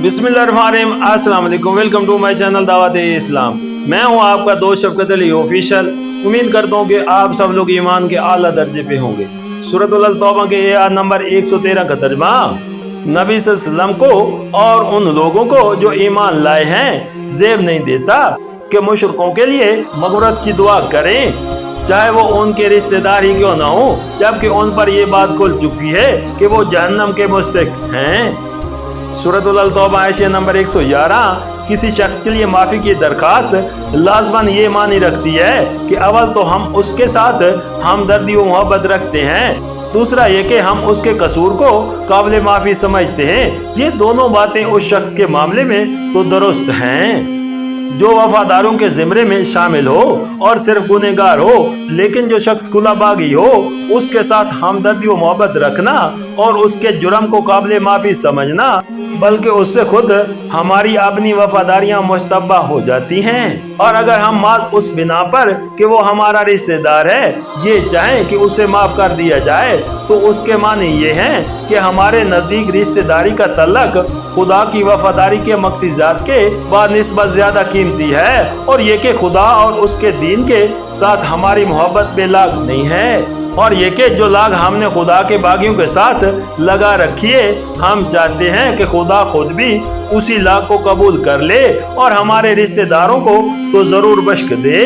बिस्मिल्लाहिर्रहमानिर्रहीम, अस्सलाम वालेकुम। वेलकम टू माय चैनल दावत इस्लाम। मैं हूं आपका दोस्त शफकत अली ऑफिशियल। उम्मीद करता हूं कि आप सब लोग ईमान के आला दर्जे पे होंगे। सूरह तौबा के आयत नंबर 113 का तर्जुमा नबी सल्लल्लाहु अलैहि वसल्लम को और उन लोगों को जो ईमान लाए हैं ज़ेब नहीं देता कि मुशरिकों के लिए मग़फ़िरत की दुआ करें, चाहे वो उनके रिश्तेदार ही क्यों ना हो, जबकि उन पर ये बात खुल चुकी है कि वो जहन्नम के मुस्तहिक़ हैं। सूरह तौबा आयत नंबर 111 किसी शख्स के लिए माफ़ी की दरखास्त लाज़मन ये मानी रखती है कि अव्वल तो हम उसके साथ हमदर्दी व मोहब्बत रखते हैं, दूसरा ये कि हम उसके कसूर को काबिल माफ़ी समझते हैं। ये दोनों बातें उस शख्स के मामले में तो दुरुस्त हैं जो वफादारों के ज़िम्रे में शामिल हो और सिर्फ गुनहगार हो, लेकिन जो शख्स खुला बागी हो उसके साथ हमदर्दी व मोहब्बत रखना और उसके जुर्म को काबिल माफ़ी समझना, बल्कि उससे खुद हमारी अपनी वफादारियां मुश्तब्बा हो जाती हैं। और अगर हम माल उस बिना पर कि वो हमारा रिश्तेदार है ये चाहें कि उसे माफ़ कर दिया जाए, तो उसके मानी ये हैं कि हमारे नज़दीक रिश्तेदारी का तल्लक खुदा की वफादारी के मक़सदात के बाद निस्बत ज़्यादा कीमती है, और ये कि खुदा और उसके दीन के साथ हमारी मोहब्बत बेलाग नहीं है, और ये कि जो लाग हमने खुदा के बागियों के साथ लगा रखी है, हम चाहते हैं कि खुदा खुद भी उसी लाग को कबूल कर ले और हमारे रिश्तेदारों को तो ज़रूर बख्श दे,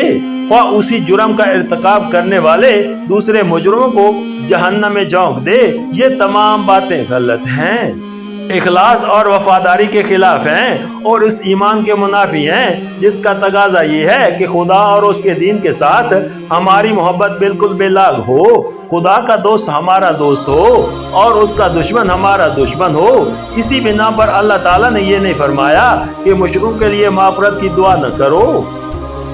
ख्वाह उसी जुर्म का इर्तिकाब करने वाले दूसरे मुजरिमों को जहन्नम में झोंक दे। ये तमाम बातें गलत हैं, इखलास और वफादारी के खिलाफ हैं और इस ईमान के मुनाफी हैं जिसका तगाजा ये है कि खुदा और उसके दीन के साथ हमारी मोहब्बत बिल्कुल बेलाग हो, खुदा का दोस्त हमारा दोस्त हो और उसका दुश्मन हमारा दुश्मन हो। इसी बिना पर अल्लाह ताला ने ये नहीं फरमाया कि मुशरिकों के लिए माफ़रत की दुआ न करो,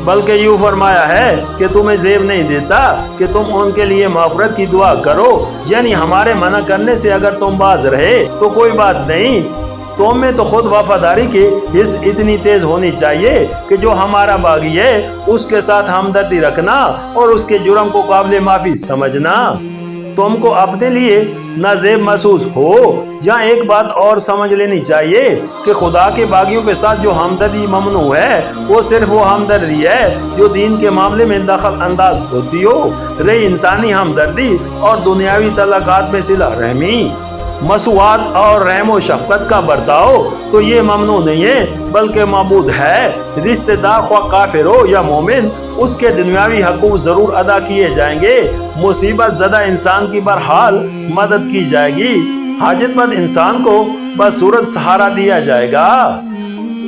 बल्कि यूँ फरमाया है कि तुम्हें ज़ेब नहीं देता कि तुम उनके लिए माफ़रत की दुआ करो। यानी हमारे मना करने से अगर तुम बाज रहे तो कोई बात नहीं, तुम में तो खुद वफादारी की हिस्स इतनी तेज होनी चाहिए कि जो हमारा बागी है उसके साथ हमदर्दी रखना और उसके जुर्म को काबिल माफ़ी समझना तुमको अपने लिए नाज़ेब महसूस हो। या एक बात और समझ लेनी चाहिए कि खुदा के बागियों के साथ जो हमदर्दी ममनू है वो सिर्फ वो हमदर्दी है जो दीन के मामले में दखल अंदाज होती हो। रही इंसानी हमदर्दी और दुनियावी तल्लुकात में सिला रहमी, मसवात और रहमो शफकत का बर्ताव तो ये ममनू नहीं है बल्कि मबूद है। रिश्तेदार ख्वाह काफिर हो या मोमिन, उसके दुनियावी हकूक़ ज़रूर अदा किए जाएंगे। मुसीबत ज़दा इंसान की बहरहाल मदद की जाएगी, हाजतमंद इंसान को बसूरत सहारा दिया जाएगा।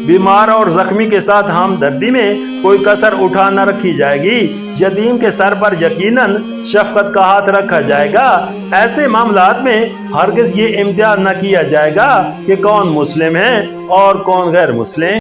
बीमार और जख्मी के साथ हमदर्दी में कोई कसर उठा न रखी जाएगी। यतीम के सर पर यकीनन शफकत का हाथ रखा जाएगा। ऐसे मामलात में हरगिज़ ये इम्तियाज न किया जाएगा कि कौन मुस्लिम है और कौन गैर मुस्लिम।